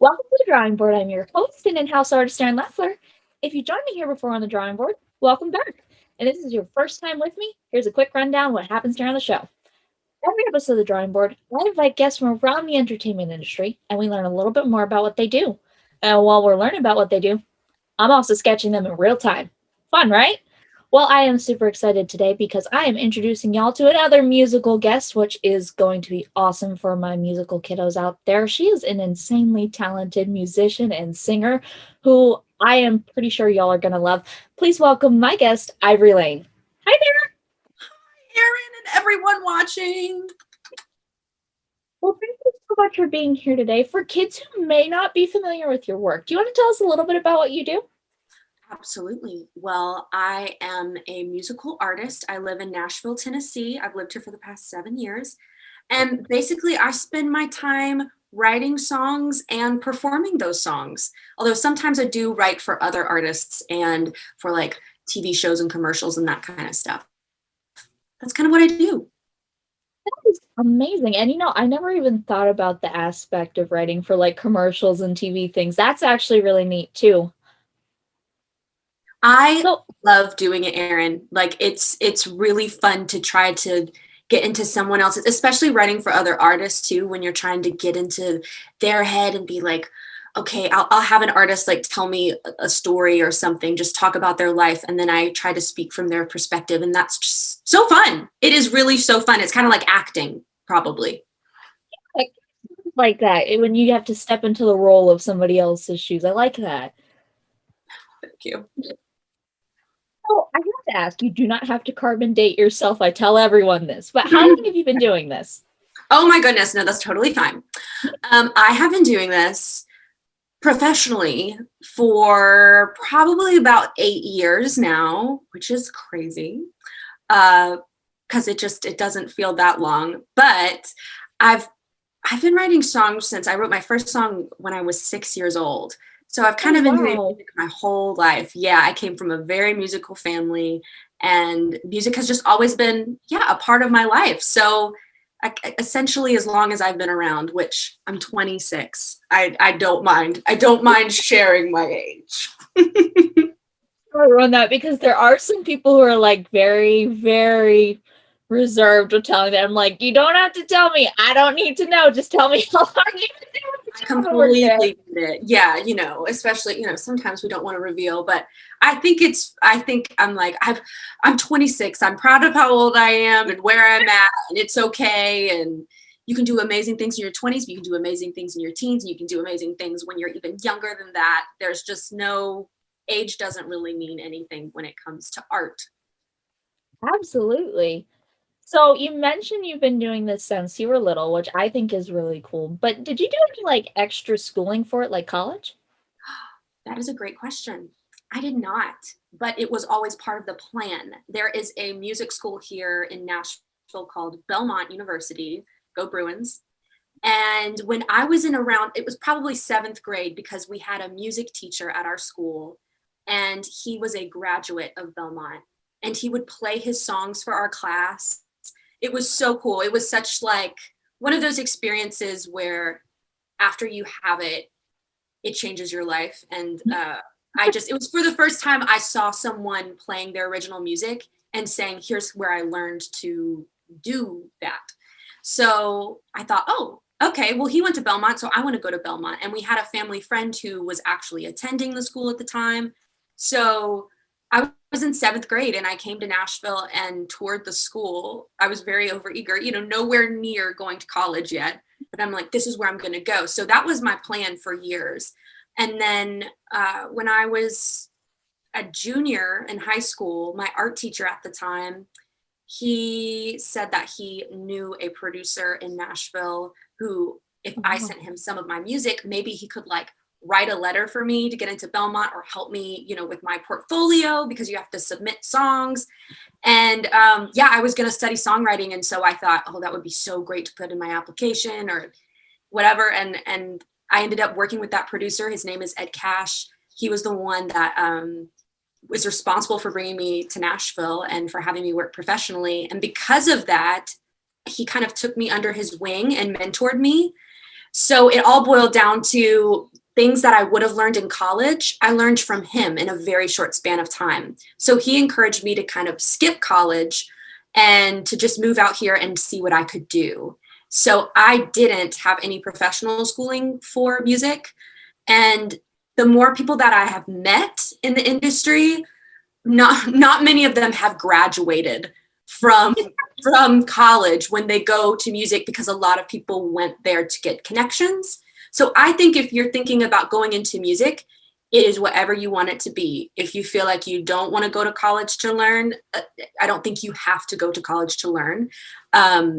Welcome to the drawing board. I'm your host and in-house artist, Erin Leffler. If you joined me here before on the drawing board, welcome back. And if this is your first time with me, here's a quick rundown of what happens during the show. Every episode of the drawing board, I invite guests from around the entertainment industry, and we learn a little bit more about what they do. And while we're learning about what they do, I'm also sketching them in real time. Fun, right? Well, I am super excited today because I am introducing y'all to another musical guest, which is going to be awesome for my musical kiddos out there. She is an insanely talented musician and singer who I am pretty sure y'all are going to love. Please welcome my guest, Ivory Layne. Hi there. Erin and everyone watching. Well, thank you so much for being here today. For kids who may not be familiar with your work, do you want to tell us a little bit about what you do? Absolutely. Well, I am a musical artist. I live in Nashville, Tennessee. I've lived here for the past 7 years. And basically, I spend my time writing songs and performing those songs. Although sometimes I do write for other artists and for like TV shows and commercials and that kind of stuff. That's kind of what I do. That is amazing. And I never even thought about the aspect of writing for like commercials and TV things. That's actually really neat too. I So, love doing it, Erin. Like it's really fun to try to get into someone else's, especially writing for other artists too, when you're trying to get into their head and be like, okay, I'll have an artist like tell me a story or something, just talk about their life. And then I try to speak from their perspective. And that's just so fun. It is really so fun. It's kind of like acting, probably. like that, when you have to step into the role of somebody else's shoes. I like that. Thank you. So I have to ask, you do not have to carbon date yourself. I tell everyone this, but how long have you been doing this? Oh my goodness. No, that's totally fine. I have been doing this professionally for probably about 8 years now, which is crazy because it doesn't feel that long. But I've I've been writing songs since I wrote my first song when I was 6 years old. So I've kind Oh, of been doing wow. music my whole life. Yeah, I came from a very musical family, and music has just always been, yeah, a part of my life. So essentially, as long as I've been around, which I'm 26, I don't mind. I don't mind sharing my age. I run that because there are some people who are like very, very reserved with telling them, like, you don't have to tell me. I don't need to know. Just tell me how long you've been doing the I job and we're good. completely get it. Yeah, especially, sometimes we don't want to reveal, but I think I'm 26. I'm proud of how old I am and where I'm at, and it's okay. And you can do amazing things in your 20s, but you can do amazing things in your teens, and you can do amazing things when you're even younger than that. There's just no age doesn't really mean anything when it comes to art. Absolutely. So you mentioned you've been doing this since you were little, which I think is really cool. But did you do any like extra schooling for it, like college? That is a great question. I did not, but it was always part of the plan. There is a music school here in Nashville called Belmont University. Go Bruins. And when I was in around, it was probably seventh grade because we had a music teacher at our school, and he was a graduate of Belmont, and he would play his songs for our class. It was so cool. It was such like one of those experiences where after you have it, it changes your life. And it was for the first time I saw someone playing their original music and saying, here's where I learned to do that. So I thought, oh, okay, well, he went to Belmont, so I want to go to Belmont. And we had a family friend who was actually attending the school at the time. So I was in seventh grade and I came to Nashville and toured the school. I was very overeager, nowhere near going to college yet, but I'm like, this is where I'm going to go. So that was my plan for years. And then when I was a junior in high school, my art teacher at the time, he said that he knew a producer in Nashville who, if I Wow. sent him some of my music, maybe he could like write a letter for me to get into Belmont or help me, with my portfolio because you have to submit songs. And yeah, I was going to study songwriting. And so I thought, oh, that would be so great to put in my application or whatever. And I ended up working with that producer. His name is Ed Cash. He was the one that was responsible for bringing me to Nashville and for having me work professionally. And because of that, he kind of took me under his wing and mentored me. So it all boiled down to things that I would have learned in college, I learned from him in a very short span of time. So he encouraged me to kind of skip college and to just move out here and see what I could do. So I didn't have any professional schooling for music. And the more people that I have met in the industry, not many of them have graduated from college when they go to music, because a lot of people went there to get connections. So I think if you're thinking about going into music, it is whatever you want it to be. If you feel like you don't want to go to college to learn, I don't think you have to go to college to learn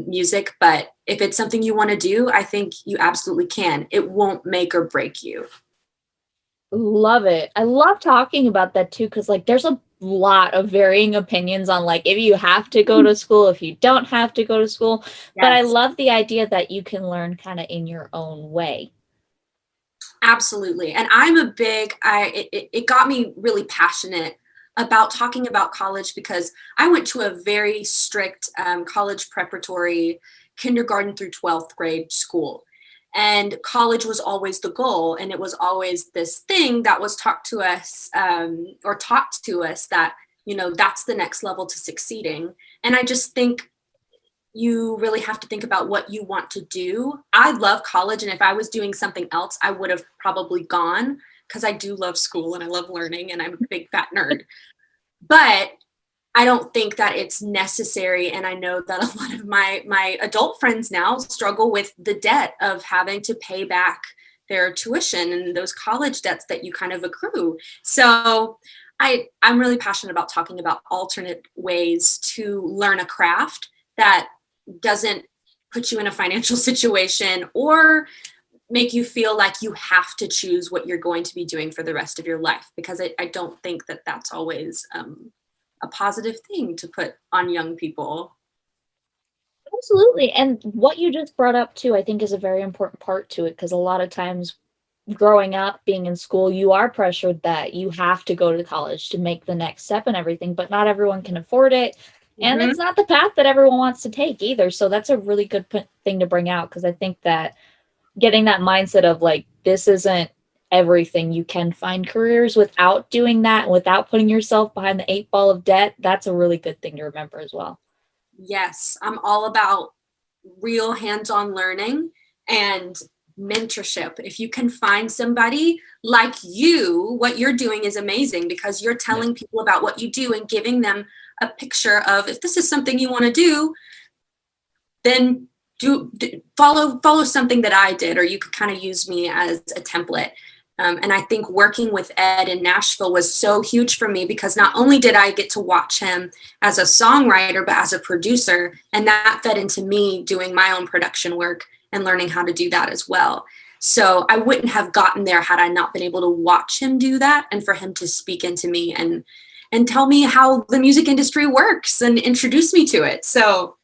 music, but if it's something you want to do, I think you absolutely can. It won't make or break you. Love it. I love talking about that too, because like there's a lot of varying opinions on like if you have to go to school, if you don't have to go to school. But I Yes. love the idea that you can learn kind of in your own way. Absolutely. And I'm a big, it got me really passionate about talking about college, because I went to a very strict college preparatory kindergarten through 12th grade school. And college was always the goal. And it was always this thing that was taught to us that, that's the next level to succeeding. And I just think you really have to think about what you want to do. I love college, and if I was doing something else, I would have probably gone, because I do love school and I love learning and I'm a big fat nerd. But I don't think that it's necessary. And I know that a lot of my adult friends now struggle with the debt of having to pay back their tuition and those college debts that you kind of accrue. So I'm really passionate about talking about alternate ways to learn a craft that doesn't put you in a financial situation or make you feel like you have to choose what you're going to be doing for the rest of your life, because I don't think that that's always a positive thing to put on young people. Absolutely. And what you just brought up too, I think is a very important part to it, because a lot of times growing up, being in school, you are pressured that you have to go to college to make the next step and everything, but not everyone can afford it. And Mm-hmm. it's not the path that everyone wants to take either. So that's a really good thing to bring out, because I think that getting that mindset of like, this isn't everything. You can find careers without doing that, without putting yourself behind the 8 ball of debt. That's a really good thing to remember as well. Yes, I'm all about real hands-on learning and mentorship. If you can find somebody like you, what you're doing is amazing, because you're telling people about what you do and giving them a picture of, if this is something you want to do, then follow something that I did, or you could kind of use me as a template. And I think working with Ed in Nashville was so huge for me, because not only did I get to watch him as a songwriter, but as a producer, and that fed into me doing my own production work and learning how to do that as well. So I wouldn't have gotten there had I not been able to watch him do that, and for him to speak into me and tell me how the music industry works and introduce me to it. So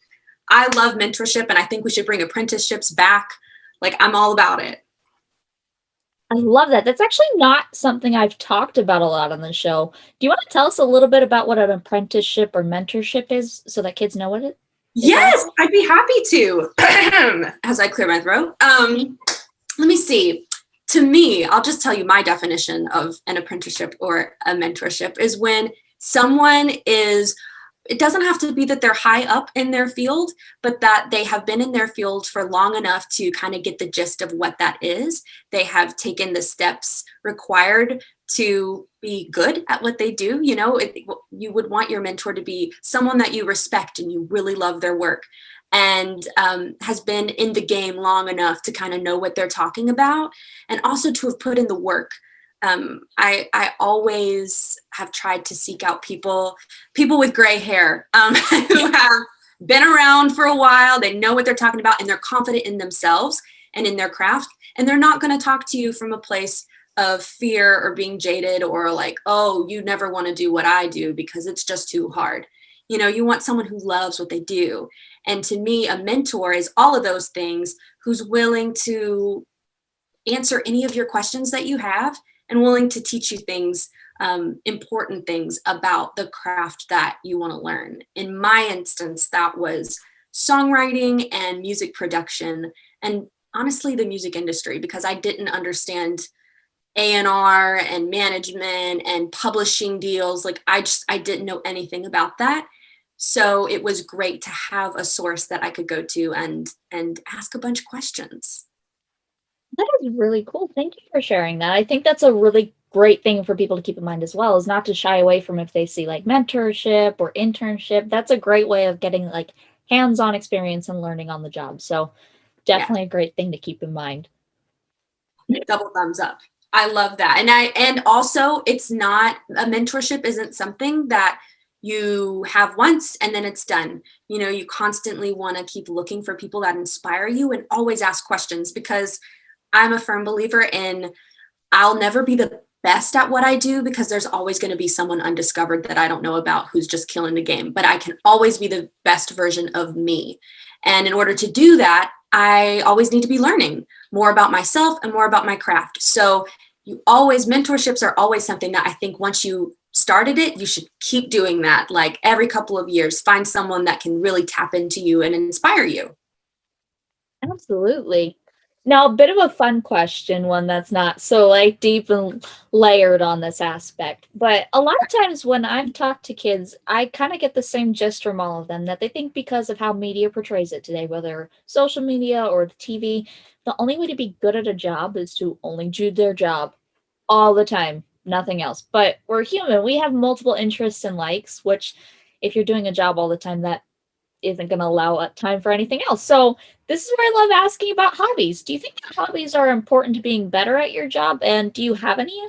I love mentorship, and I think we should bring apprenticeships back. Like, I'm all about it. I love that. That's actually not something I've talked about a lot on the show. Do you want to tell us a little bit about what an apprenticeship or mentorship is, so that kids know what it is all Yes, about? I'd be happy to. As I clear my throat. Let me see. To me, I'll just tell you my definition of an apprenticeship or a mentorship is when someone is, it doesn't have to be that they're high up in their field, but that they have been in their field for long enough to kind of get the gist of what that is. They have taken the steps required to be good at what they do. You would want your mentor to be someone that you respect and you really love their work, and has been in the game long enough to kind of know what they're talking about, and also to have put in the work. I always have tried to seek out people with gray hair, who have been around for a while. They know what they're talking about, and they're confident in themselves and in their craft. And they're not going to talk to you from a place of fear or being jaded, or like, oh, you never want to do what I do because it's just too hard. You want someone who loves what they do. And to me, a mentor is all of those things, who's willing to answer any of your questions that you have, and willing to teach you things, important things about the craft that you want to learn. In my instance, that was songwriting and music production, and honestly, the music industry, because I didn't understand A&R and management and publishing deals. Like I didn't know anything about that. So it was great to have a source that I could go to and ask a bunch of questions. That is really cool. Thank you for sharing that. I think that's a really great thing for people to keep in mind as well, is not to shy away from if they see like mentorship or internship. That's a great way of getting like hands-on experience and learning on the job. So Yeah, definitely a great thing to keep in mind. double thumbs up. I love that. And also it's not, a mentorship isn't something that you have once and then it's done. You know, you constantly want to keep looking for people that inspire you and always ask questions, because I'm a firm believer in, I'll never be the best at what I do because there's always going to be someone undiscovered that I don't know about who's just killing the game, but I can always be the best version of me. And in order to do that, I always need to be learning more about myself and more about my craft. So mentorships are always something that I think once you started it, you should keep doing that. Like every couple of years, find someone that can really tap into you and inspire you. Absolutely. Now, a bit of a fun question, one that's not so like deep and layered on this aspect. But a lot of times when I've talked to kids, I kind of get the same gist from all of them, that they think because of how media portrays it today, whether social media or the TV, the only way to be good at a job is to only do their job all the time, nothing else. But we're human. We have multiple interests and likes, which if you're doing a job all the time, that isn't going to allow time for anything else. So this is where I love asking about hobbies. Do you think that hobbies are important to being better at your job? And do you have any?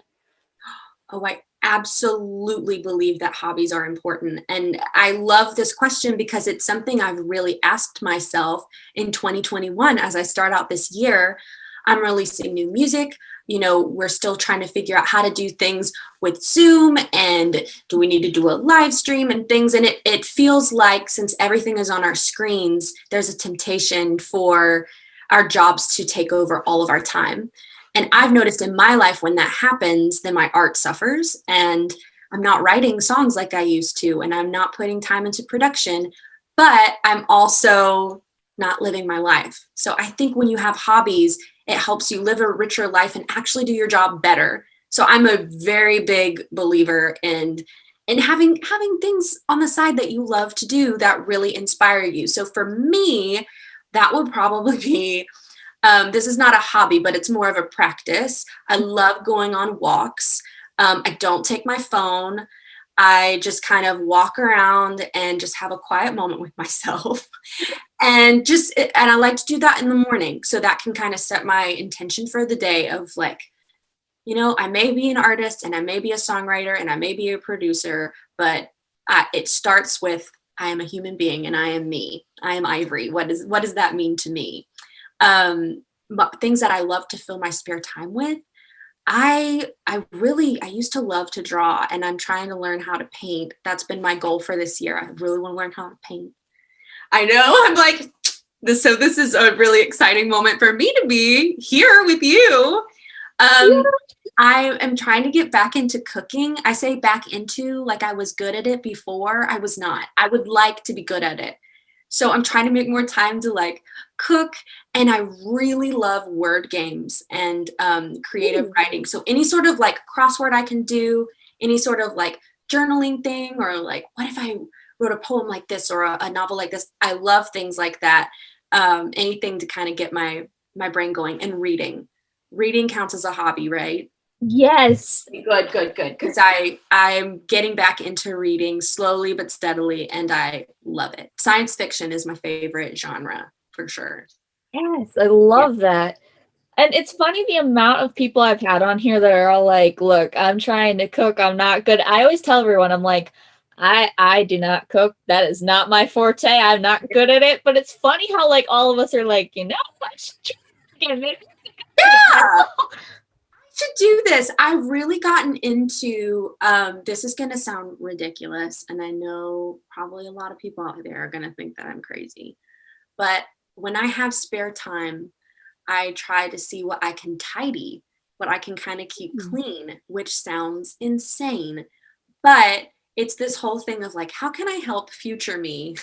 Oh, I absolutely believe that hobbies are important. And I love this question because it's something I've really asked myself in 2021 as I start out this year. I'm releasing new music. You know, we're still trying to figure out how to do things with Zoom, and do we need to do a live stream and things. And it feels like, since everything is on our screens, there's a temptation for our jobs to take over all of our time. And I've noticed in my life, when that happens, then my art suffers and I'm not writing songs like I used to, and I'm not putting time into production, but I'm also not living my life. So I think when you have hobbies, it helps you live a richer life and actually do your job better. So I'm a very big believer in having things on the side that you love to do that really inspire you. So for me, that would probably be, this is not a hobby, but it's more of a practice. I love going on walks. I don't take my phone. I just kind of walk around and just have a quiet moment with myself. And I like to do that in the morning. So that can kind of set my intention for the day of like, you know, I may be an artist and I may be a songwriter and I may be a producer, but it starts with, I am a human being and I am me. I am Ivory. What does that mean to me? But things that I love to fill my spare time with. I used to love to draw, and I'm trying to learn how to paint. That's been my goal for this year. I really want to learn how to paint. I know, I'm like this. So this is a really exciting moment for me to be here with you. Um, I am trying to get back into cooking. I say back into, like I was good at it before. I was not. I would like to be good at it. So I'm trying to make more time to like cook. And I really love word games and creative Ooh. writing. So any sort of like crossword I can do, any sort of like journaling thing, or like, what if I wrote a poem like this or a novel like this? I love things like that. Anything to kind of get my brain going. And reading counts as a hobby, right? Yes. Good. Because I'm getting back into reading slowly but steadily, and I love it. Science fiction is my favorite genre for sure. Yes. I Yeah. love that. And it's funny the amount of people I've had on here that are all like, look, I'm trying to cook. I'm not good. I always tell everyone, I'm like, I do not cook. That is not my forte. I'm not good at it. But it's funny how like all of us are like, I should try again. Maybe I don't Yeah, know. should do this. I've really gotten into this is going to sound ridiculous, and I know probably a lot of people out there are going to think that I'm crazy. But when I have spare time, I try to see what I can tidy, what I can kind of keep clean, which sounds insane. But it's this whole thing of like, how can I help future me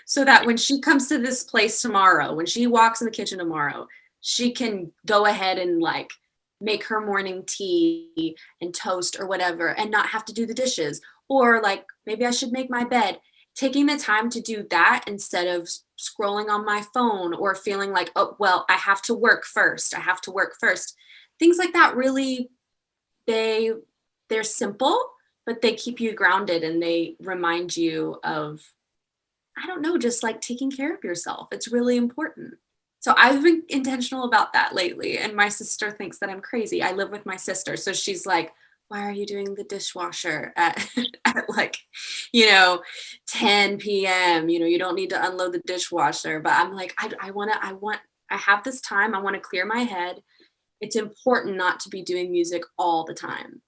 so that when she comes to this place tomorrow, when she walks in the kitchen tomorrow, she can go ahead and like make her morning tea and toast or whatever and not have to do the dishes. Or like, maybe I should make my bed. Taking the time to do that instead of scrolling on my phone or feeling like, oh, well, I have to work first. I have to work first. Things like that really, they're simple, but they keep you grounded and they remind you of, I don't know, just like taking care of yourself. It's really important. So I've been intentional about that lately. And my sister thinks that I'm crazy. I live with my sister. So she's like, why are you doing the dishwasher at, at like, 10 p.m.? You don't need to unload the dishwasher. But I'm like, I have this time. I want to clear my head. It's important not to be doing music all the time.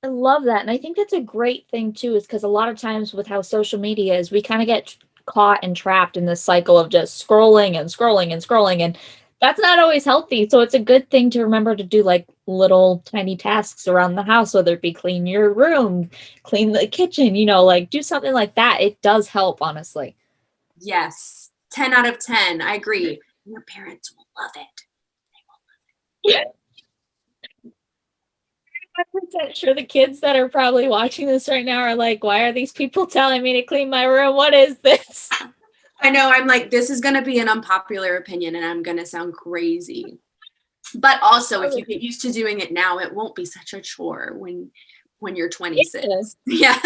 I love that. And I think that's a great thing too, is because a lot of times with how social media is, we kind of get caught and trapped in this cycle of just scrolling and scrolling and scrolling. And that's not always healthy. So it's a good thing to remember to do like little tiny tasks around the house, whether it be clean your room, clean the kitchen, like do something like that. It does help, honestly. Yes. 10 out of 10. I agree. Your parents will love it. Yeah. 100% sure the kids that are probably watching this right now are like, why are these people telling me to clean my room? What is this? I know. I'm like, this is going to be an unpopular opinion and I'm going to sound crazy. But also, if you get used to doing it now, it won't be such a chore when you're 26. Yeah.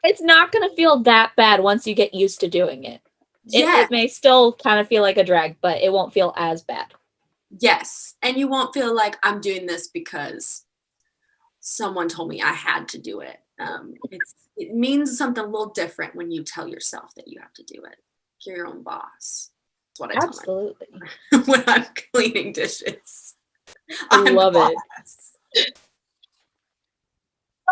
It's not going to feel that bad once you get used to doing it. Yes. It may still kind of feel like a drag, but it won't feel as bad. Yes. And you won't feel like I'm doing this because someone told me I had to do it. It means something a little different when you tell yourself that you have to do it. You're your own boss. That's what I tell myself when I'm cleaning dishes. I love it.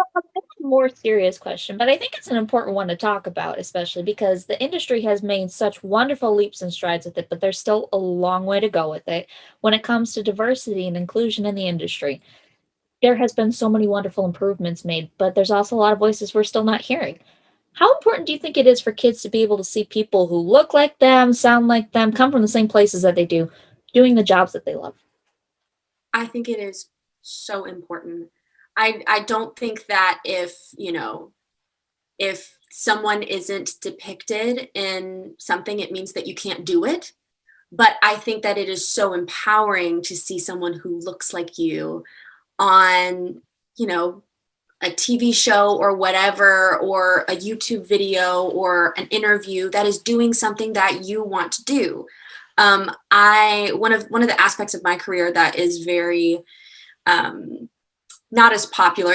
A more serious question, but I think it's an important one to talk about, especially because the industry has made such wonderful leaps and strides with it, but there's still a long way to go with it when it comes to diversity and inclusion in the industry. There has been so many wonderful improvements made, but there's also a lot of voices we're still not hearing. How important do you think it is for kids to be able to see people who look like them, sound like them, come from the same places that they do, doing the jobs that they love? I think it is so important. I don't think that if someone isn't depicted in something, it means that you can't do it. But I think that it is so empowering to see someone who looks like you on, a TV show or whatever, or a YouTube video or an interview that is doing something that you want to do. One of the aspects of my career that is very not as popular,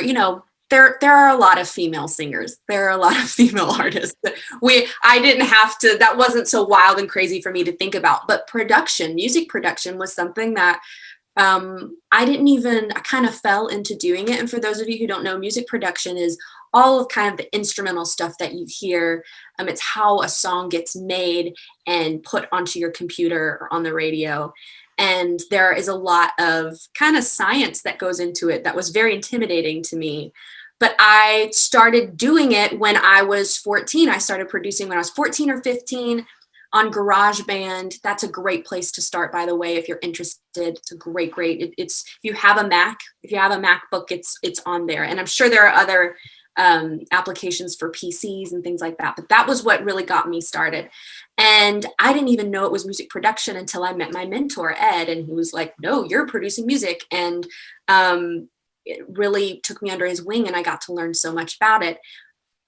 there are a lot of female singers. There are a lot of female artists. I didn't have to, that wasn't so wild and crazy for me to think about, but music production was something that I kind of fell into doing it. And for those of you who don't know, music production is all of kind of the instrumental stuff that you hear. It's how a song gets made and put onto your computer or on the radio. And there is a lot of kind of science that goes into it that was very intimidating to me. But I started doing it when I was 14. I started producing when I was 14 or 15 on GarageBand. That's a great place to start, by the way, if you're interested. It's a great. It's if you have a Mac, if you have a MacBook, it's on there. And I'm sure there are other applications for PCs and things like that. But that was what really got me started. And I didn't even know it was music production until I met my mentor, Ed, and he was like, no, you're producing music. And it really took me under his wing and I got to learn so much about it.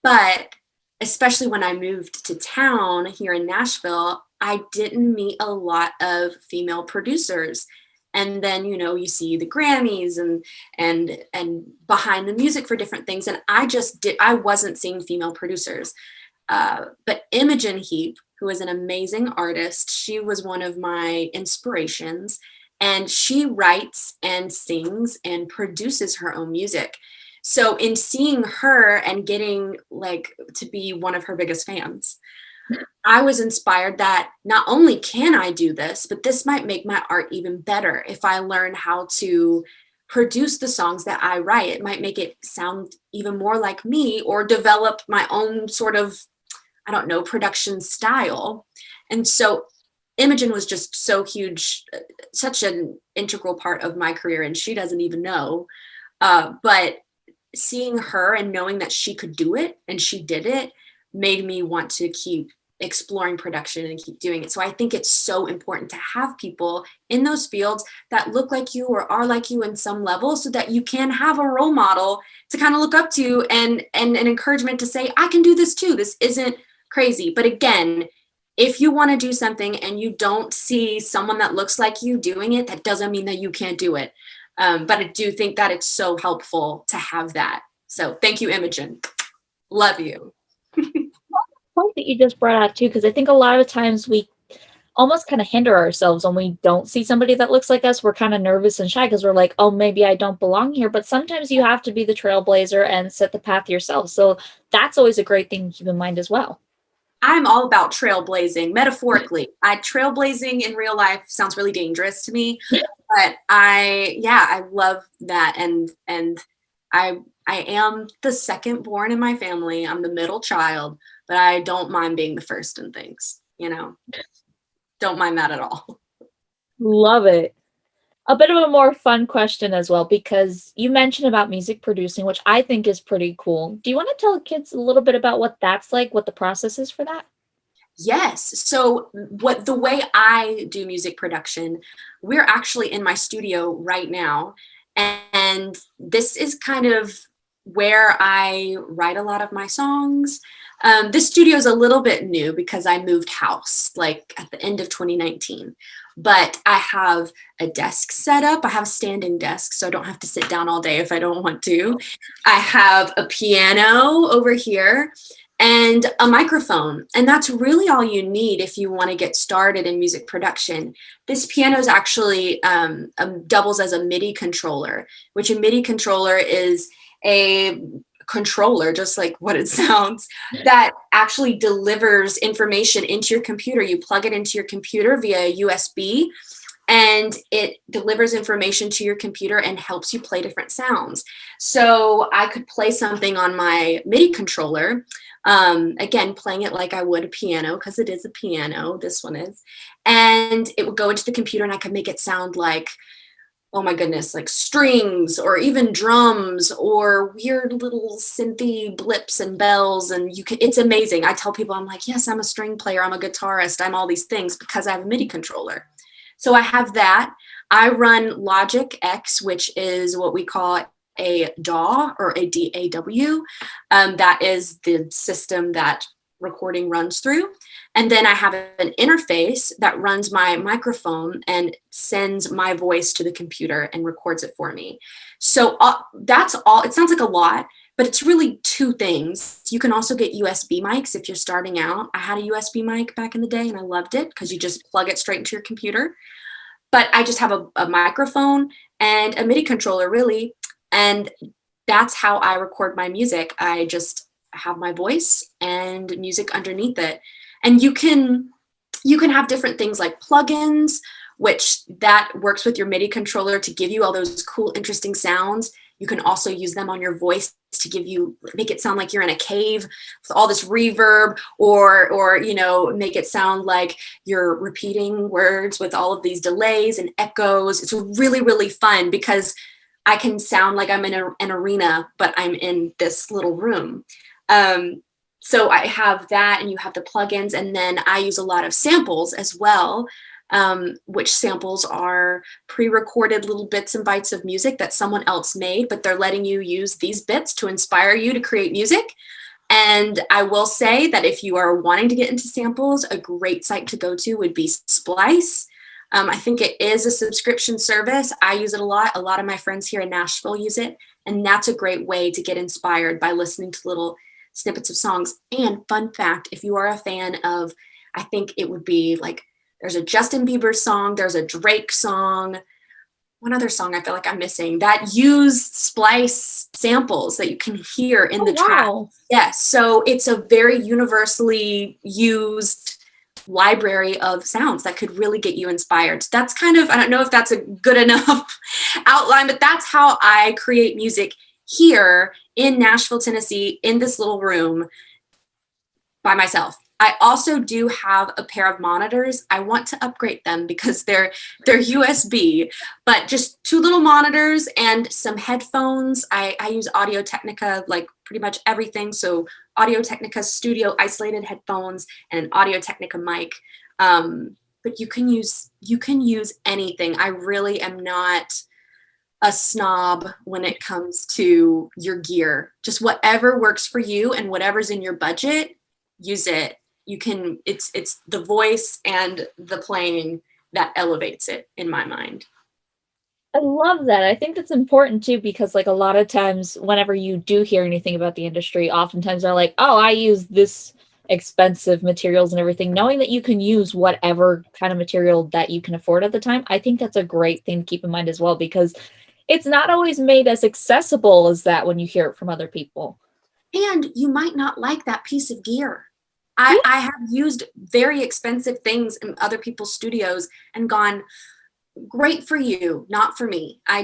But especially when I moved to town here in Nashville, I didn't meet a lot of female producers. And then, you see the Grammys and behind the music for different things. And I wasn't seeing female producers. But Imogen Heap, who is an amazing artist, she was one of my inspirations. And she writes and sings and produces her own music. So in seeing her and getting to be one of her biggest fans, I was inspired that not only can I do this, but this might make my art even better if I learn how to produce the songs that I write. It might make it sound even more like me or develop my own sort of, production style. And so Imogen was just so huge, such an integral part of my career, and she doesn't even know. But seeing her and knowing that she could do it and she did it made me want to keep exploring production and keep doing it. So I think it's so important to have people in those fields that look like you or are like you in some level, so that you can have a role model to kind of look up to, and an encouragement to say, I can do this too. This isn't crazy. But again, if you want to do something and you don't see someone that looks like you doing it, that doesn't mean that you can't do it. But I do think that it's so helpful to have that. So thank you, Imogen. Love you. Point that you just brought out too, because I think a lot of times we almost kind of hinder ourselves when we don't see somebody that looks like us. We're kind of nervous and shy because we're like, oh, maybe I don't belong here. But sometimes you have to be the trailblazer and set the path yourself. So that's always a great thing to keep in mind as well. I'm all about trailblazing, metaphorically. Trailblazing in real life sounds really dangerous to me, but I love that. And I am the second born in my family. I'm the middle child, but I don't mind being the first in things, don't mind that at all. Love it. A bit of a more fun question as well, because you mentioned about music producing, which I think is pretty cool. Do you want to tell kids a little bit about what that's like, what the process is for that? Yes. So the way I do music production, we're actually in my studio right now. And this is kind of where I write a lot of my songs. This studio is a little bit new because I moved house like at the end of 2019. But I have a desk set up. I have a standing desk, so I don't have to sit down all day if I don't want to. I have a piano over here and a microphone. And that's really all you need if you want to get started in music production. This piano is actually doubles as a Midi controller, which a Midi controller is a controller, just like what it sounds, that actually delivers information into your computer. You plug it into your computer via USB, and it delivers information to your computer and helps you play different sounds. So I could play something on my Midi controller, again, playing it like I would a piano, because it is a piano, this one is, and it would go into the computer and I could make it sound like, oh my goodness, like strings or even drums or weird little synthy blips and bells. And it's amazing. I tell people, I'm like, yes, I'm a string player, I'm a guitarist, I'm all these things because I have a Midi controller. So I have that. I run Logic X, which is what we call a DAW or a DAW. That is the system that recording runs through. And then I have an interface that runs my microphone and sends my voice to the computer and records it for me. So that's all. It sounds like a lot, but it's really two things. You can also get USB mics if you're starting out. I had a USB mic back in the day and I loved it because you just plug it straight into your computer. But I just have a microphone and a Midi controller, really. And that's how I record my music. I just have my voice and music underneath it. And you can have different things like plugins, which that works with your Midi controller to give you all those cool, interesting sounds. You can also use them on your voice to make it sound like you're in a cave with all this reverb, or make it sound like you're repeating words with all of these delays and echoes. It's really, really fun because I can sound like I'm in an arena, but I'm in this little room. So I have that, and you have the plugins, and then I use a lot of samples as well, which samples are pre-recorded little bits and bytes of music that someone else made, but they're letting you use these bits to inspire you to create music. And I will say that if you are wanting to get into samples, a great site to go to would be Splice. I think it is a subscription service. I use it a lot. A lot of my friends here in Nashville use it. And that's a great way to get inspired by listening to little snippets of songs. And fun fact, if you are a fan of, I think it would be like, there's a Justin Bieber song, there's a Drake song, one other song I feel like I'm missing that use Splice samples that you can hear in the track. Yes, so it's a very universally used library of sounds that could really get you inspired. That's kind of, I don't know if that's a good enough outline, but that's how I create music here in Nashville, Tennessee, in this little room by myself. I also do have a pair of monitors. I want to upgrade them because they're USB, but just two little monitors and some headphones. I use Audio Technica, like pretty much everything. So Audio Technica studio isolated headphones and an Audio Technica mic. But you can use anything. I really am not a snob when it comes to your gear. Just whatever works for you and whatever's in your budget, use it. You can, it's the voice and the playing that elevates it in my mind. I love that. I think that's important too, because like a lot of times whenever you do hear anything about the industry, oftentimes they're like, oh, I use this expensive materials and everything. Knowing that you can use whatever kind of material that you can afford at the time, I think that's a great thing to keep in mind as well, because it's not always made as accessible as that when you hear it from other people. And you might not like that piece of gear. Yeah. I have used very expensive things in other people's studios and gone, great for you, not for me. I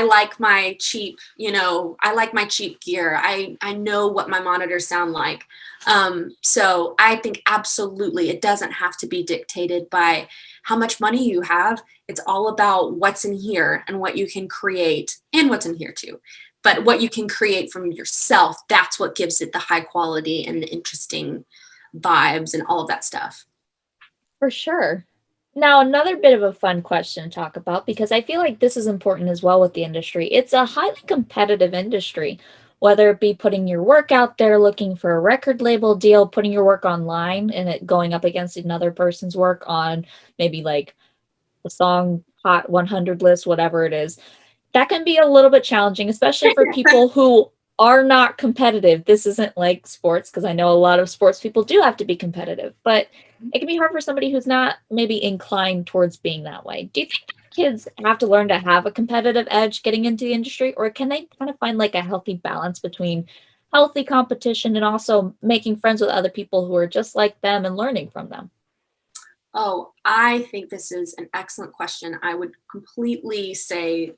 like my cheap, I like my cheap gear. I know what my monitors sound like. So I think absolutely it doesn't have to be dictated by how much money you have. It's all about what's in here and what you can create, and what's in here too. But what you can create from yourself, that's what gives it the high quality and the interesting vibes and all of that stuff. For sure. Now, another bit of a fun question to talk about, because I feel like this is important as well with the industry. It's a highly competitive industry, whether it be putting your work out there, looking for a record label deal, putting your work online and it going up against another person's work on maybe like the song Hot 100 list, whatever it is. That can be a little bit challenging, especially for people who are not competitive. This isn't like sports, because I know a lot of sports people do have to be competitive, but it can be hard for somebody who's not maybe inclined towards being that way. Do you think kids have to learn to have a competitive edge getting into the industry, or can they kind of find like a healthy balance between healthy competition and also making friends with other people who are just like them and learning from them? Oh, I think this is an excellent question. I would completely say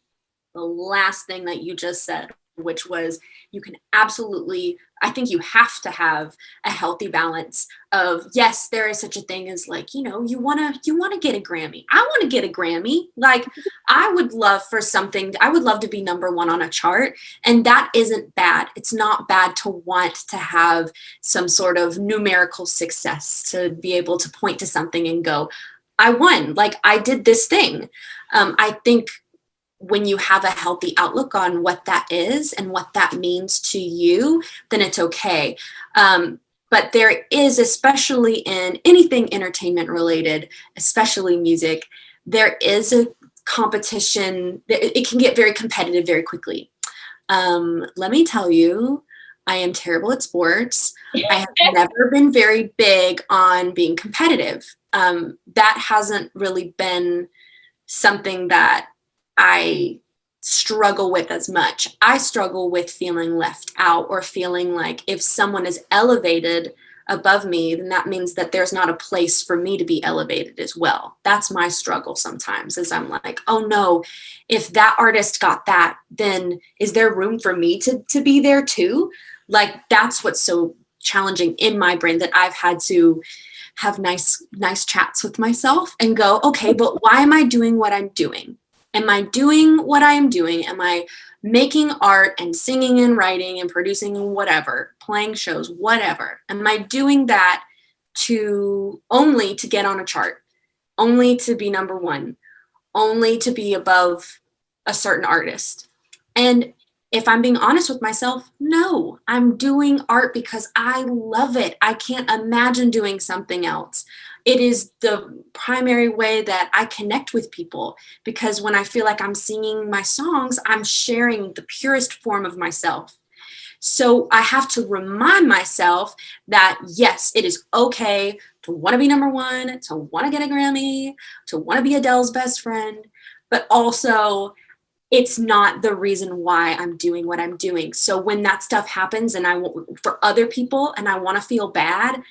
the last thing that you just said, which was you can absolutely, I think you have to have a healthy balance of, yes, there is such a thing as like, you want to get a Grammy. I want to get a Grammy. Like I would love to be number one on a chart, and that isn't bad. It's not bad to want to have some sort of numerical success, to be able to point to something and go, I won, like I did this thing. I think when you have a healthy outlook on what that is and what that means to you, then it's okay. But there is, especially in anything entertainment related, especially music, there is a competition. It can get very competitive very quickly. Let me tell you, I am terrible at sports. I have never been very big on being competitive. That hasn't really been something that I struggle with as much. I struggle with feeling left out, or feeling like if someone is elevated above me, then that means that there's not a place for me to be elevated as well. That's my struggle sometimes, is I'm like, oh no, if that artist got that, then is there room for me to be there too? Like that's what's so challenging in my brain, that I've had to have nice chats with myself and go, okay, but why am I doing what I'm doing? Am I doing what I am doing? Am I making art and singing and writing and producing and whatever, playing shows, whatever? Am I doing that only to get on a chart, only to be number one, only to be above a certain artist? And if I'm being honest with myself, no, I'm doing art because I love it. I can't imagine doing something else. It is the primary way that I connect with people, because when I feel like I'm singing my songs, I'm sharing the purest form of myself. So I have to remind myself that, yes, it is okay to want to be number one, to want to get a Grammy, to want to be Adele's best friend, but also it's not the reason why I'm doing what I'm doing. So when that stuff happens and for other people, and I want to feel bad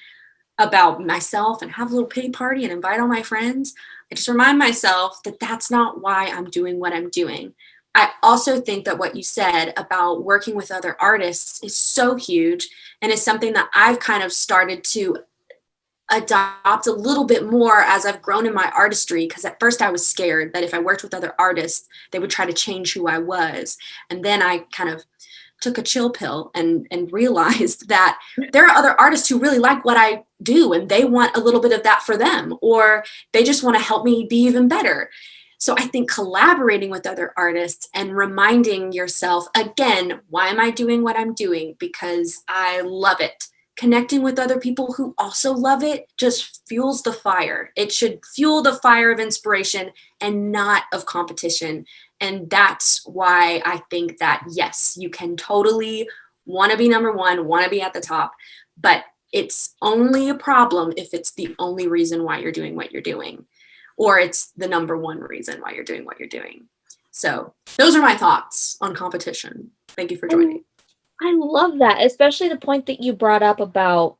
about myself and have a little pity party and invite all my friends, I just remind myself that that's not why I'm doing what I'm doing. I also think that what you said about working with other artists is so huge, and is something that I've kind of started to adopt a little bit more as I've grown in my artistry, because at first I was scared that if I worked with other artists, they would try to change who I was. And then I kind of took a chill pill and realized that there are other artists who really like what I do and they want a little bit of that for them, or they just want to help me be even better. So I think collaborating with other artists and reminding yourself, again, why am I doing what I'm doing? Because I love it. Connecting with other people who also love it just fuels the fire. It should fuel the fire of inspiration and not of competition. And that's why I think that, yes, you can totally want to be number one, want to be at the top, but it's only a problem if it's the only reason why you're doing what you're doing, or it's the number one reason why you're doing what you're doing. So those are my thoughts on competition. Thank you for joining. I love that, especially the point that you brought up about,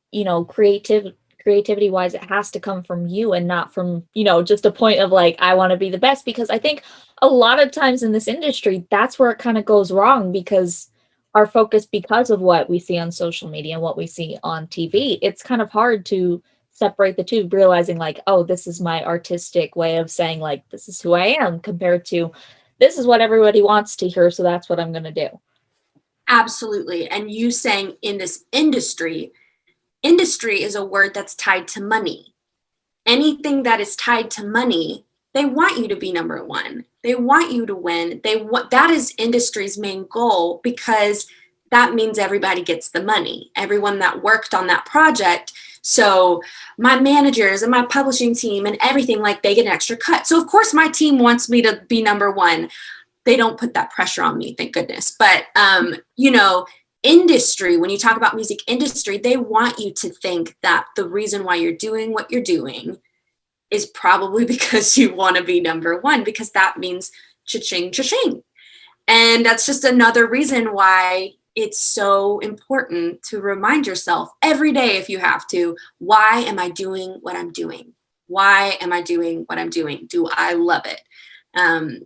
creativity wise, it has to come from you and not from, just a point of like, I want to be the best. Because I think a lot of times in this industry, that's where it kind of goes wrong, because our focus, because of what we see on social media and what we see on TV, it's kind of hard to separate the two, realizing like, oh, this is my artistic way of saying like, this is who I am, compared to this is what everybody wants to hear. So that's what I'm going to do. Absolutely. And you saying in this industry is a word that's tied to money. Anything that is tied to money, they want you to be number one. They want you to win. That is industry's main goal, because that means everybody gets the money. Everyone that worked on that project. So my managers and my publishing team and everything, like, they get an extra cut. So of course my team wants me to be number one. They don't put that pressure on me, thank goodness. But, industry, when you talk about music industry, they want you to think that the reason why you're doing what you're doing is probably because you want to be number one, because that means cha-ching, cha-ching. And that's just another reason why it's so important to remind yourself every day, if you have to, why am I doing what I'm doing? Why am I doing what I'm doing? Do I love it?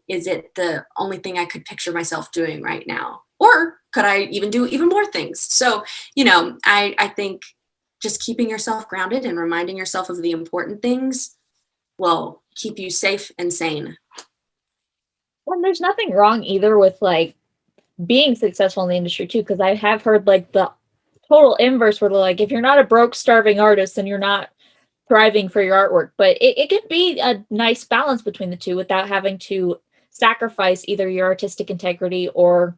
Is it the only thing I could picture myself doing right now? Or could I even do even more things? So, I think just keeping yourself grounded and reminding yourself of the important things will keep you safe and sane. Well, there's nothing wrong either with like being successful in the industry too, because I have heard like the total inverse, where like, if you're not a broke, starving artist, then you're not thriving for your artwork. But it can be a nice balance between the two without having to sacrifice either your artistic integrity or,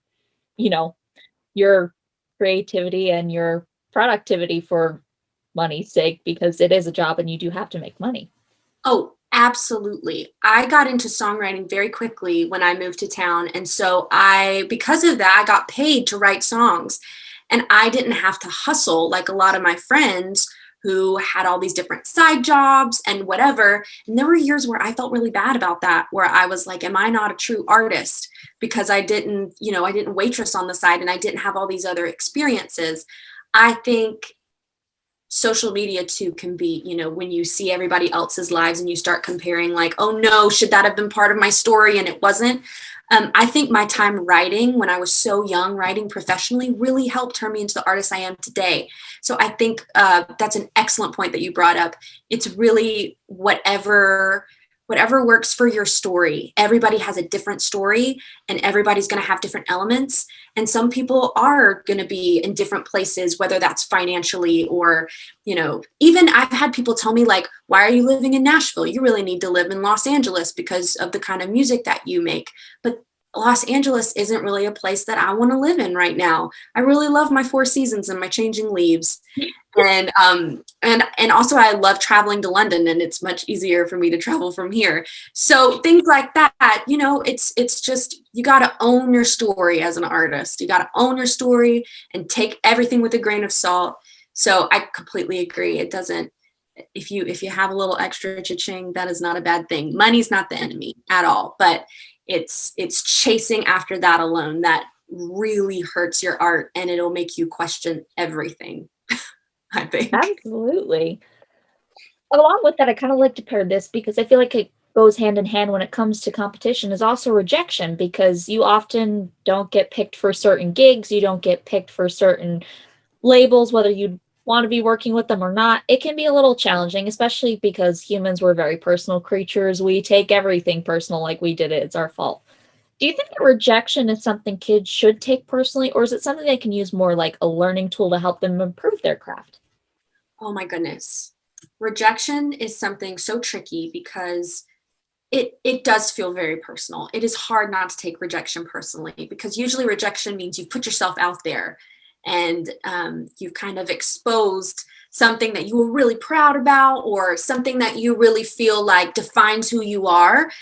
your creativity and your productivity for money's sake, because it is a job and you do have to make money. Oh, absolutely. I got into songwriting very quickly when I moved to town. And so because of that, I got paid to write songs. And I didn't have to hustle like a lot of my friends who had all these different side jobs and whatever. And there were years where I felt really bad about that, where I was like, am I not a true artist? Because I didn't waitress on the side and I didn't have all these other experiences. I think social media too can be, when you see everybody else's lives and you start comparing like, oh no, should that have been part of my story? And it wasn't. I think my time writing when I was so young, writing professionally, really helped turn me into the artist I am today. So I think that's an excellent point that you brought up. It's really whatever works for your story. Everybody has a different story and everybody's going to have different elements. And some people are going to be in different places, whether that's financially or, even I've had people tell me like, why are you living in Nashville? You really need to live in Los Angeles because of the kind of music that you make. But Los Angeles isn't really a place that I want to live in right now. I really love my Four Seasons and my changing leaves. And also I love traveling to London, and it's much easier for me to travel from here. So things like that, it's just, you got to own your story as an artist. You got to own your story and take everything with a grain of salt. So I completely agree. It doesn't, if you have a little extra cha-ching, that is not a bad thing. Money's not the enemy at all, but it's chasing after that alone that really hurts your art, and it'll make you question everything. I think. Absolutely. Along with that, I kind of like to pair this, because I feel like it goes hand in hand when it comes to competition, is also rejection, because you often don't get picked for certain gigs, you don't get picked for certain labels, whether you want to be working with them or not, it can be a little challenging, especially because humans were very personal creatures. We take everything personal, like we did it. It's our fault. Do you think that rejection is something kids should take personally, or is it something they can use more like a learning tool to help them improve their craft? Oh my goodness. Rejection is something so tricky because it does feel very personal. It is hard not to take rejection personally because usually rejection means you put yourself out there and you've kind of exposed something that you were really proud about or something that you really feel like defines who you are.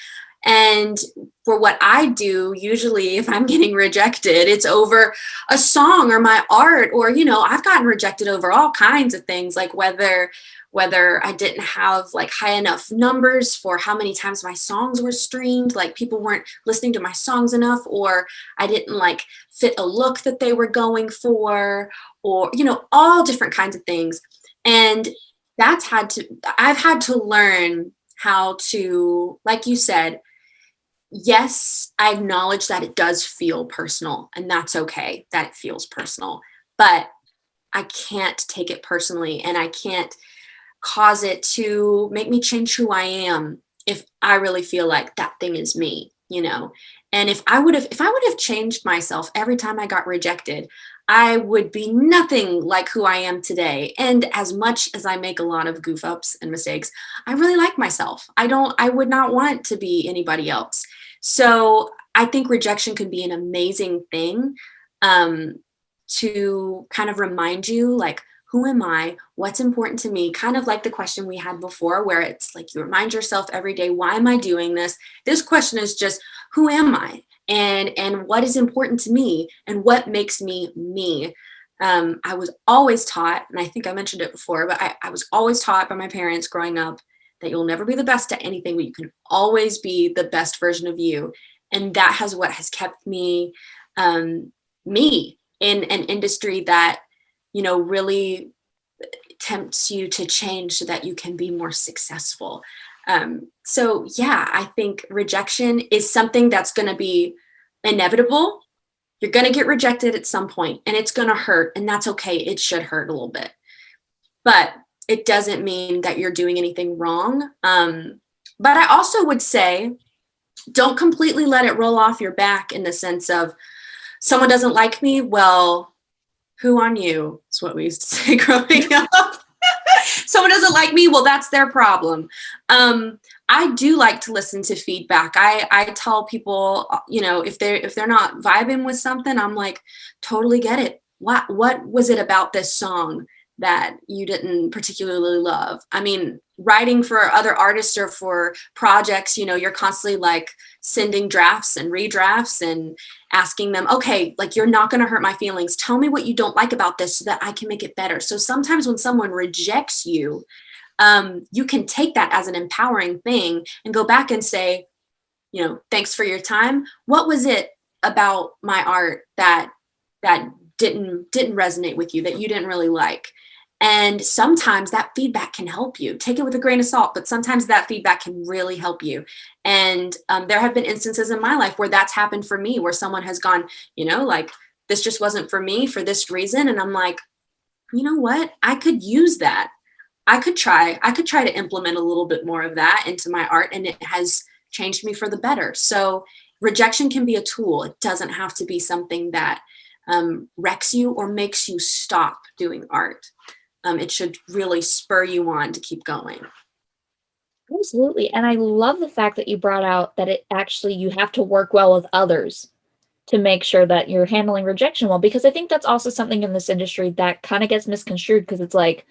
And for what I do, usually if I'm getting rejected, it's over a song or my art, or, I've gotten rejected over all kinds of things, like whether I didn't have like high enough numbers for how many times my songs were streamed, like people weren't listening to my songs enough, or I didn't like fit a look that they were going for, or, all different kinds of things. And I've had to learn how to, like you said, yes, I acknowledge that it does feel personal, and that's okay that it feels personal, but I can't take it personally, and I can't cause it to make me change who I am if I really feel like that thing is me. And if I would have changed myself every time I got rejected, I would be nothing like who I am today. And as much as I make a lot of goof ups and mistakes, I really like myself. I would not want to be anybody else. So I think rejection can be an amazing thing, to kind of remind you, like, who am I? What's important to me? Kind of like the question we had before, where it's like you remind yourself every day, why am I doing this? This question is just, who am I? And what is important to me? And what makes me me? I was always taught, and I think I mentioned it before, but I was always taught by my parents growing up that you'll never be the best at anything, but you can always be the best version of you. And that has what has kept me in an industry that, really tempts you to change so that you can be more successful. So yeah, I think rejection is something that's going to be inevitable. You're going to get rejected at some point, and it's going to hurt, and that's okay. It should hurt a little bit, but it doesn't mean that you're doing anything wrong. But I also would say, don't completely let it roll off your back in the sense of someone doesn't like me. Well, who on you is what we used to say growing up. Someone doesn't like me. Well, that's their problem. I do like to listen to feedback. I tell people, if they're not vibing with something, I'm like, totally get it. What was it about this song that you didn't particularly love? I mean, writing for other artists or for projects, you're constantly like sending drafts and redrafts and asking them, okay, like, you're not going to hurt my feelings. Tell me what you don't like about this so that I can make it better. So sometimes when someone rejects you, you can take that as an empowering thing and go back and say, thanks for your time. What was it about my art that didn't resonate with you, that you didn't really like? And sometimes that feedback can help you. Take it with a grain of salt, but sometimes that feedback can really help you. And there have been instances in my life where that's happened for me, where someone has gone, like, this just wasn't for me for this reason. And I'm like, you know what? I could use that. I could try to implement a little bit more of that into my art, and it has changed me for the better. So rejection can be a tool. It doesn't have to be something that wrecks you or makes you stop doing art. It should really spur you on to keep going. Absolutely. And I love the fact that you brought out that you have to work well with others to make sure that you're handling rejection well, because I think that's also something in this industry that kind of gets misconstrued, because it's like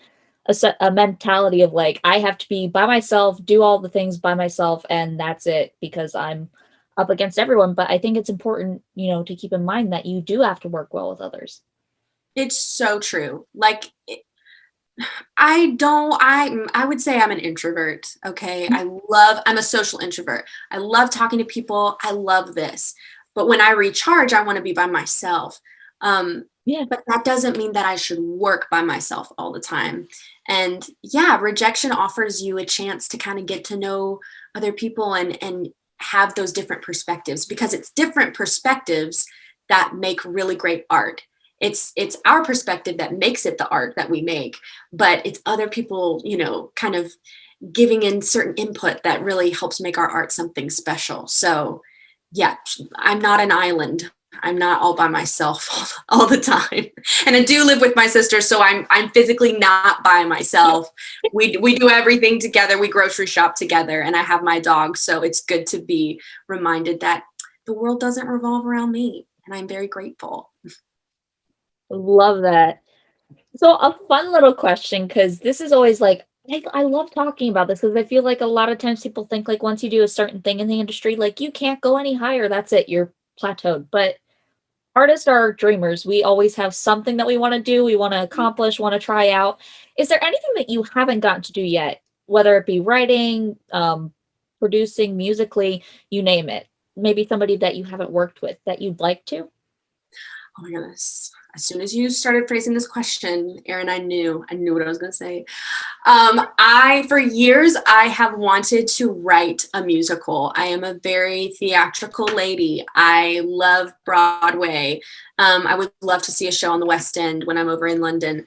a mentality of like, I have to be by myself, do all the things by myself, and that's it because I'm up against everyone. But I think it's important, to keep in mind that you do have to work well with others. It's so true. Like, I would say I'm an introvert. Okay. I'm a social introvert. I love talking to people. I love this. But when I recharge, I want to be by myself. Yeah. But that doesn't mean that I should work by myself all the time. And yeah, rejection offers you a chance to kind of get to know other people and have those different perspectives, because it's different perspectives that make really great art. it's our perspective that makes it the art that we make, but it's other people, you know, kind of giving in certain input that really helps make our art something special. So yeah, I'm not an island. I'm not all by myself all the time. And I do live with my sister, so I'm physically not by myself. We do everything together. We grocery shop together, and I have my dog, so it's good to be reminded that the world doesn't revolve around me, and I'm very grateful. Love that. So a fun little question, because this is always like I love talking about this because I feel like a lot of times people think like once you do a certain thing in the industry, like you can't go any higher. That's it, you're plateaued. But artists are dreamers. We always have something that we want to do, we want to accomplish, want to try out. Is there anything that you haven't gotten to do yet, whether it be writing, producing, musically, you name it? Maybe somebody that you haven't worked with that you'd like to? Oh my goodness. As soon as you started phrasing this question, Erin, I knew what I was going to say. For years, I have wanted to write a musical. I am a very theatrical lady. I love Broadway. I would love to see a show on the West End when I'm over in London.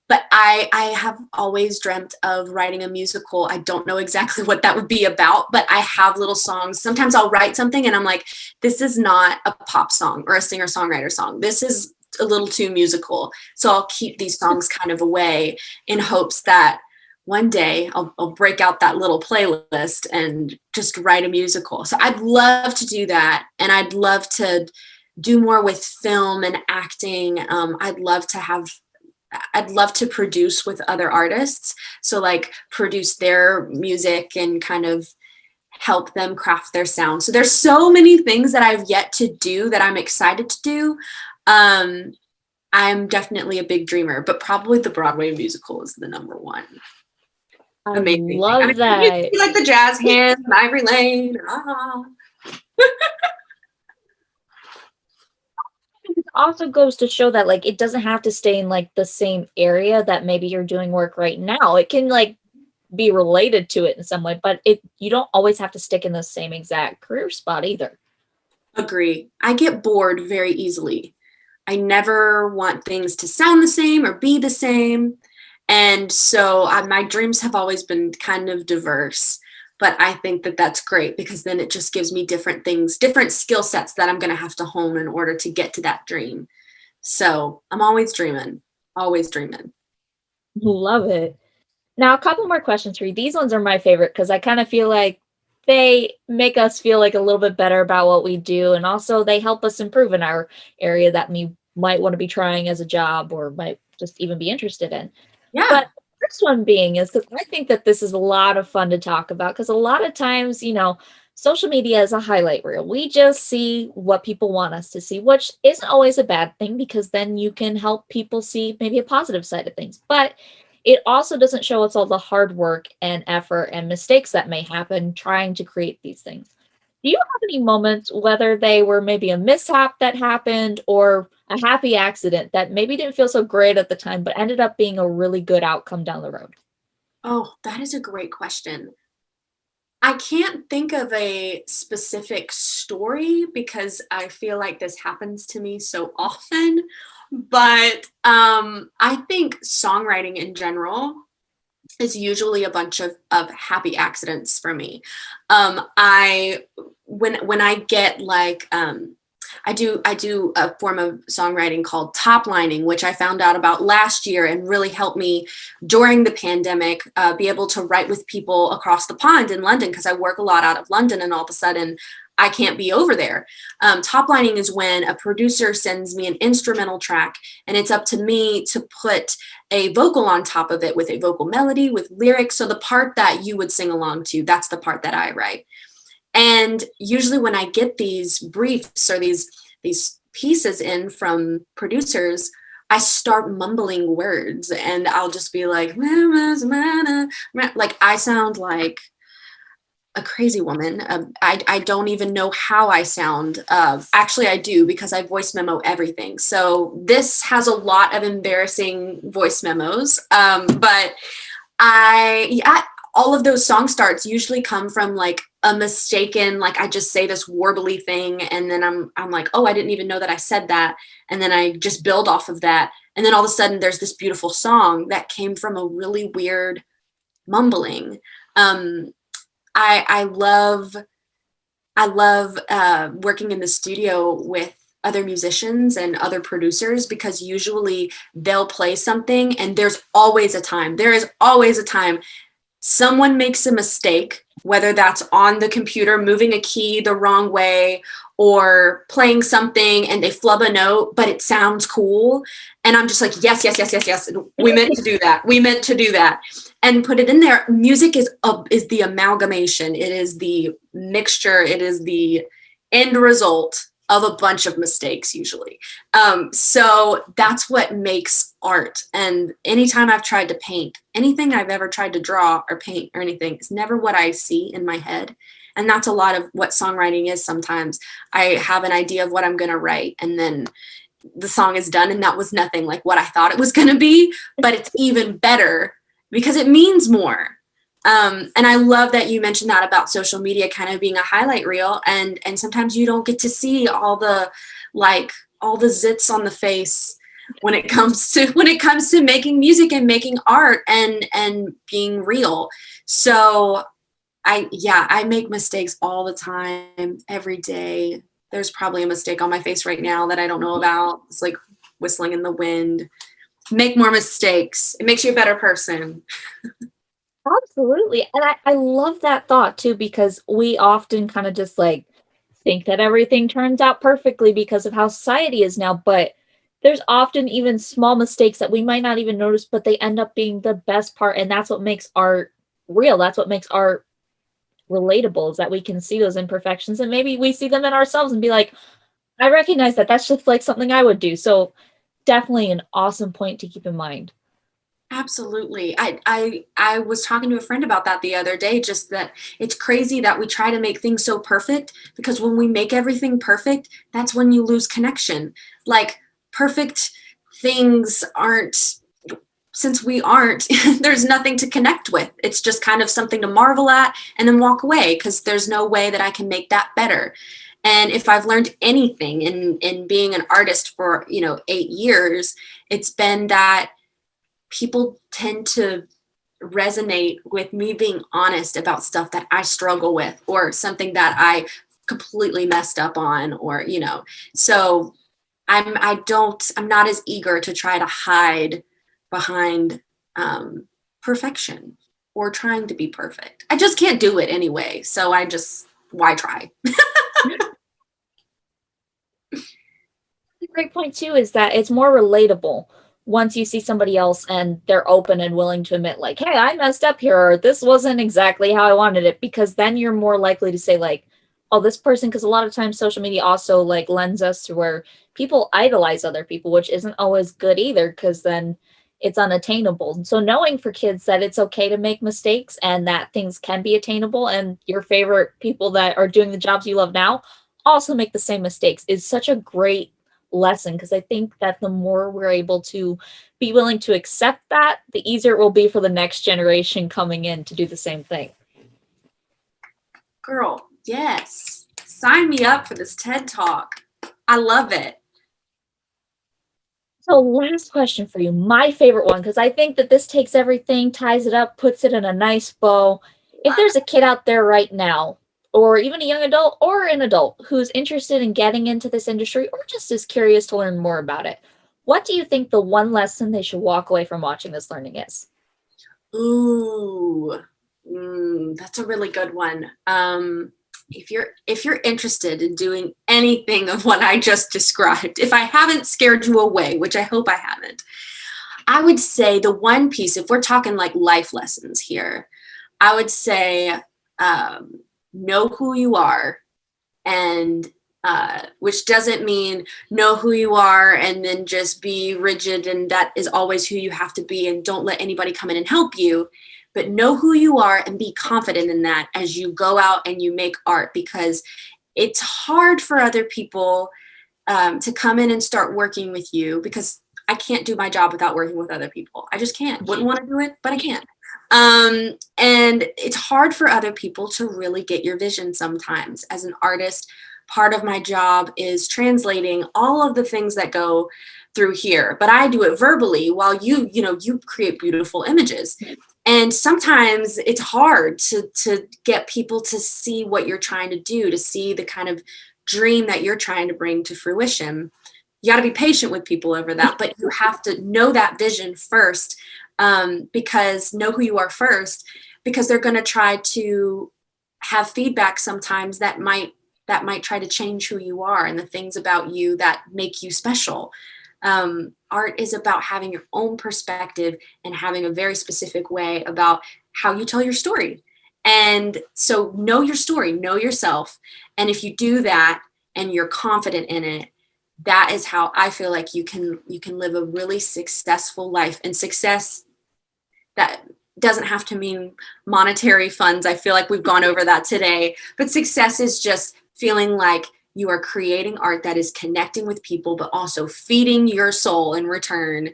But I have always dreamt of writing a musical. I don't know exactly what that would be about, but I have little songs. Sometimes I'll write something and I'm like, this is not a pop song or a singer-songwriter song. This is a little too musical. So I'll keep these songs kind of away in hopes that one day I'll break out that little playlist and just write a musical. So I'd love to do that. And I'd love to do more with film and acting. I'd love to produce with other artists. So like produce their music and kind of help them craft their sound. So there's so many things that I've yet to do that I'm excited to do. I'm definitely a big dreamer, but probably the Broadway musical is the number one. I Amazing. love I mean, that. you like the jazz hands, and Ivory Layne. It also goes to show that like it doesn't have to stay in like the same area that maybe you're doing work right now. It can like be related to it in some way, but you don't always have to stick in the same exact career spot either. Agree. I get bored very easily. I never want things to sound the same or be the same. And so my dreams have always been kind of diverse. But I think that that's great because then it just gives me different things, different skill sets that I'm going to have to hone in order to get to that dream. So I'm always dreaming, always dreaming. Love it. Now, a couple more questions for you. These ones are my favorite because I kind of feel like they make us feel like a little bit better about what we do. And also they help us improve in our area that we might want to be trying as a job or might just even be interested in. Yeah. But first one being is because I think that this is a lot of fun to talk about because a lot of times, social media is a highlight reel. We just see what people want us to see, which isn't always a bad thing because then you can help people see maybe a positive side of things. But it also doesn't show us all the hard work and effort and mistakes that may happen trying to create these things. Do you have any moments, whether they were maybe a mishap that happened or a happy accident that maybe didn't feel so great at the time, but ended up being a really good outcome down the road? Oh, that is a great question. I can't think of a specific story because I feel like this happens to me so often. But I think songwriting in general is usually a bunch of happy accidents for me. I when I get like I do a form of songwriting called top lining, which I found out about last year and really helped me during the pandemic be able to write with people across the pond in London because I work a lot out of London and all of a sudden I can't be over there. Top lining is when a producer sends me an instrumental track and it's up to me to put a vocal on top of it with a vocal melody, with lyrics. So the part that you would sing along to, that's the part that I write. And usually when I get these briefs or these pieces in from producers, I start mumbling words and I'll just be like I sound like a crazy woman. I don't even know how I sound. Actually, I do because I voice memo everything. So this has a lot of embarrassing voice memos. But all of those song starts usually come from like a mistaken, like I just say this warbly thing and then I'm like, oh, I didn't even know that I said that. And then I just build off of that. And then all of a sudden there's this beautiful song that came from a really weird mumbling. I love working in the studio with other musicians and other producers, because usually they'll play something and there is always a time someone makes a mistake, whether that's on the computer moving a key the wrong way or playing something and they flub a note, but it sounds cool. And I'm just like, yes. We meant to do that. And put it in there. Music is the amalgamation. It is the mixture. It is the end result of a bunch of mistakes usually. So that's what makes art. And anytime I've tried to paint, anything I've ever tried to draw or paint or anything, is never what I see in my head. And that's a lot of what songwriting is. Sometimes I have an idea of what I'm going to write, and then the song is done and that was nothing like what I thought it was going to be, but it's even better because it means more. And I love that you mentioned that about social media kind of being a highlight reel, and sometimes you don't get to see all the zits on the face when it comes to making music and making art and being real. So I make mistakes all the time, every day. There's probably a mistake on my face right now that I don't know about. It's like whistling in the wind. Make more mistakes. It makes you a better person. Absolutely. And I love that thought too, because we often kind of just like think that everything turns out perfectly because of how society is now. But there's often even small mistakes that we might not even notice, but they end up being the best part. And that's what makes art real. That's what makes art relatable, is that we can see those imperfections and maybe we see them in ourselves and be like, I recognize that that's just like something I would do. So definitely an awesome point to keep in mind. Absolutely. I was talking to a friend about that the other day, just that it's crazy that we try to make things so perfect, because when we make everything perfect, that's when you lose connection. Like, perfect things aren't, since we aren't, there's nothing to connect with. It's just kind of something to marvel at and then walk away, because there's no way that I can make that better. And if I've learned anything in being an artist for, 8 years, it's been that people tend to resonate with me being honest about stuff that I struggle with, or something that I completely messed up on, or, so I'm not as eager to try to hide behind perfection or trying to be perfect. I just can't do it anyway. So why try? The great point too is that it's more relatable once you see somebody else and they're open and willing to admit, like, hey, I messed up here, or this wasn't exactly how I wanted it, because then you're more likely to say, like, oh, this person, because a lot of times social media also like lends us to where people idolize other people, which isn't always good either, because then it's unattainable. So knowing for kids that it's okay to make mistakes and that things can be attainable, and your favorite people that are doing the jobs you love now also make the same mistakes, is such a great lesson, because I think that the more we're able to be willing to accept that, the easier it will be for the next generation coming in to do the same thing. Girl, yes. Sign me up for this TED Talk. I love it. So last question for you, my favorite one, because I think that this takes everything, ties it up, puts it in a nice bow. If there's a kid out there right now, or even a young adult or an adult, who's interested in getting into this industry or just is curious to learn more about it, what do you think the one lesson they should walk away from watching this learning is? Ooh, that's a really good one. If you're interested in doing anything of what I just described, if I haven't scared you away, which I hope I haven't, I would say the one piece, if we're talking like life lessons here, I would say know who you are, and which doesn't mean know who you are and then just be rigid and that is always who you have to be and don't let anybody come in and help you, but know who you are and be confident in that as you go out and you make art, because it's hard for other people to come in and start working with you, because I can't do my job without working with other people. I just can't. Wouldn't want to do it, but I can't. And it's hard for other people to really get your vision sometimes. As an artist, part of my job is translating all of the things that go through here, but I do it verbally while you create beautiful images. And sometimes it's hard to get people to see what you're trying to do, to see the kind of dream that you're trying to bring to fruition. You got to be patient with people over that, but you have to know that vision first, because know who you are first, because they're going to try to have feedback sometimes that might try to change who you are and the things about you that make you special. Art is about having your own perspective and having a very specific way about how you tell your story. And so know your story, know yourself. And if you do that and you're confident in it, that is how I feel like you can live a really successful life. And success, that doesn't have to mean monetary funds. I feel like we've gone over that today, but success is just feeling like you are creating art that is connecting with people, but also feeding your soul in return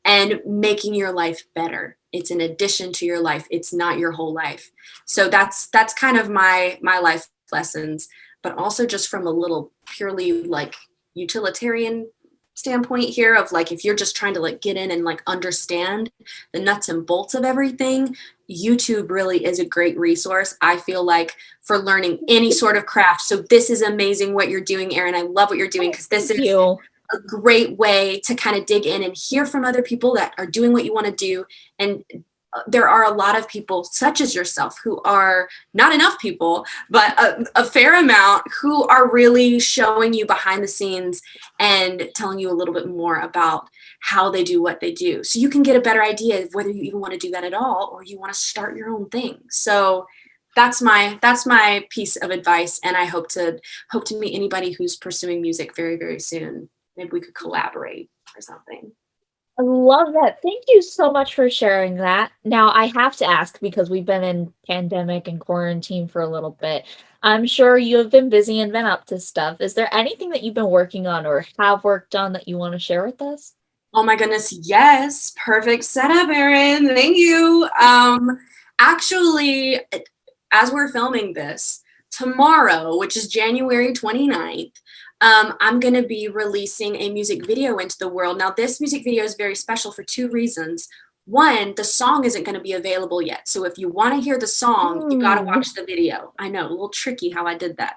and making your life better. It's an addition to your life. It's not your whole life. So that's kind of my life lessons, but also just from a little purely like utilitarian standpoint here of like, if you're just trying to like get in and like understand the nuts and bolts of everything, YouTube really is a great resource, I feel like, for learning any sort of craft. So this is amazing what you're doing, Erin. I love what you're doing, because this is a great way to kind of dig in and hear from other people that are doing what you want to do. And there are a lot of people such as yourself who are not enough people, but a fair amount who are really showing you behind the scenes and telling you a little bit more about how they do what they do. So you can get a better idea of whether you even want to do that at all, or you want to start your own thing. So that's my piece of advice. And I hope to meet anybody who's pursuing music very, very soon. Maybe we could collaborate or something. I love that. Thank you so much for sharing that. Now, I have to ask, because we've been in pandemic and quarantine for a little bit. I'm sure you have been busy and been up to stuff. Is there anything that you've been working on or have worked on that you want to share with us? Oh my goodness, yes. Perfect setup, Erin. Thank you. Actually, as we're filming this, tomorrow, which is January 29th, I'm going to be releasing a music video into the world. Now, this music video is very special for two reasons. One, the song isn't going to be available yet. So if you want to hear the song, you got to watch the video. I know, a little tricky how I did that.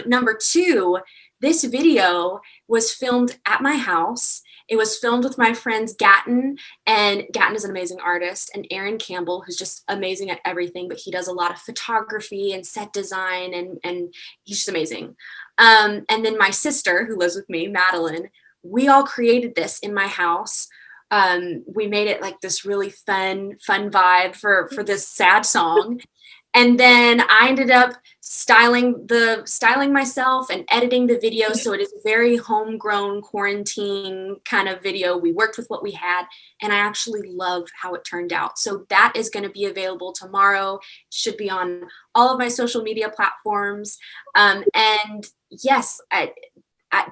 Number two, this video was filmed at my house. It was filmed with my friends Gatton, and Gatton is an amazing artist, and Aaron Campbell, who's just amazing at everything, but he does a lot of photography and set design, and he's just amazing. And then my sister, who lives with me, Madeline, we all created this in my house. We made it like this really fun vibe for this sad song. And then I ended up styling myself and editing the video. So it is a very homegrown quarantine kind of video. We worked with what we had, and I actually love how it turned out. So that is going to be available tomorrow. It should be on all of my social media platforms. And yes,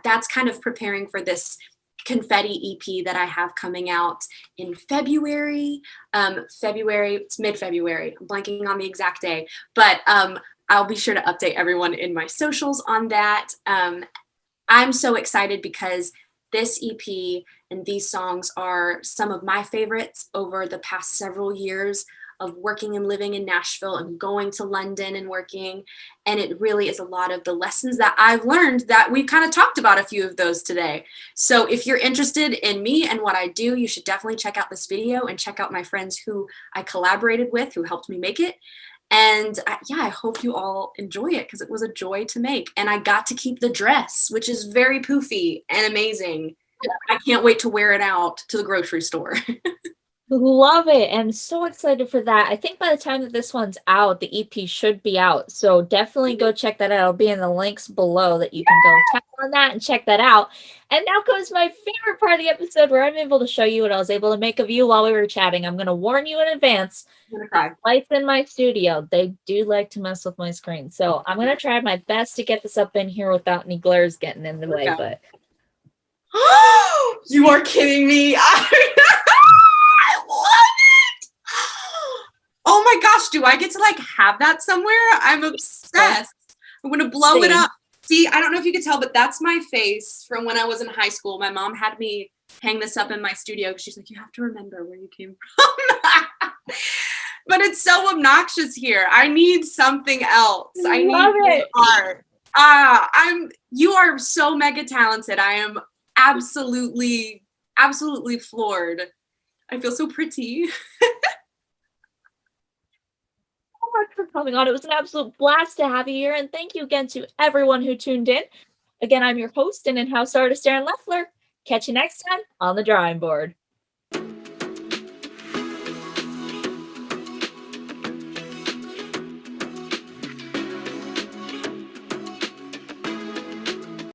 that's kind of preparing for this Confetti EP that I have coming out in February. It's mid-February. I'm blanking on the exact day, but I'll be sure to update everyone in my socials on that. I'm so excited because this EP and these songs are some of my favorites over the past several years of working and living in Nashville and going to London and working. And it really is a lot of the lessons that I've learned that we kind of talked about a few of those today. So if you're interested in me and what I do, you should definitely check out this video and check out my friends who I collaborated with, who helped me make it. And I hope you all enjoy it, because it was a joy to make. And I got to keep the dress, which is very poofy and amazing. I can't wait to wear it out to the grocery store. Love it. And so excited for that. I think by the time that this one's out, the EP should be out. So definitely go check that out. It'll be in the links below that you can go tap on that and check that out. And now comes my favorite part of the episode, where I'm able to show you what I was able to make of you while we were chatting. I'm going to warn you in advance. I'm gonna cry. Lights in my studio, they do like to mess with my screen. So I'm going to try my best to get this up in here without any glares getting in the way. But you are kidding me. I love it. Oh my gosh, do I get to like have that somewhere? I'm obsessed. I'm gonna blow it up. See, I don't know if you could tell, but that's my face from when I was in high school. My mom had me hang this up in my studio because she's like, you have to remember where you came from. But it's so obnoxious here. I need something else. I need art. You are so mega talented. I am absolutely floored. I feel so pretty. Much for coming on. It was an absolute blast to have you here, and thank you again to everyone who tuned in. Again, I'm your host and in-house artist, Erin Leffler. Catch you next time on the drawing board.